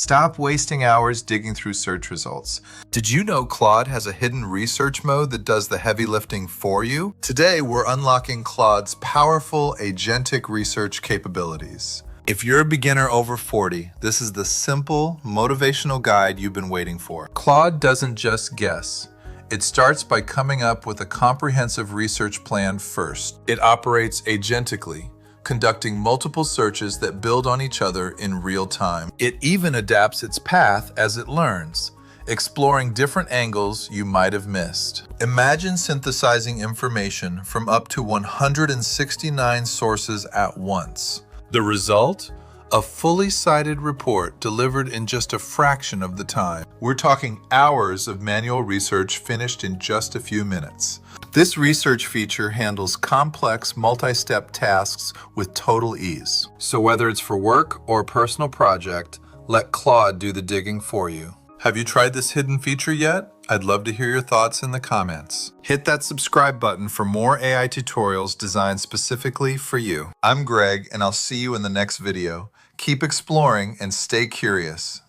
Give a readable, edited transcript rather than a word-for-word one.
Stop wasting hours digging through search results. Did you know Claude has a hidden research mode that does the heavy lifting for you? Today, we're unlocking Claude's powerful agentic research capabilities. If you're a beginner over 40, this is the simple, motivational guide you've been waiting for. Claude doesn't just guess. It starts by coming up with a comprehensive research plan first. It operates agentically, conducting multiple searches that build on each other in real time. It even adapts its path as it learns, exploring different angles you might have missed. Imagine synthesizing information from up to 169 sources at once. The result? A fully cited report delivered in just a fraction of the time. We're talking hours of manual research finished in just a few minutes. This research feature handles complex multi-step tasks with total ease. So whether it's for work or a personal project, let Claude do the digging for you. Have you tried this hidden feature yet? I'd love to hear your thoughts in the comments. Hit that subscribe button for more AI tutorials designed specifically for you. I'm Greg, and I'll see you in the next video. Keep exploring and stay curious.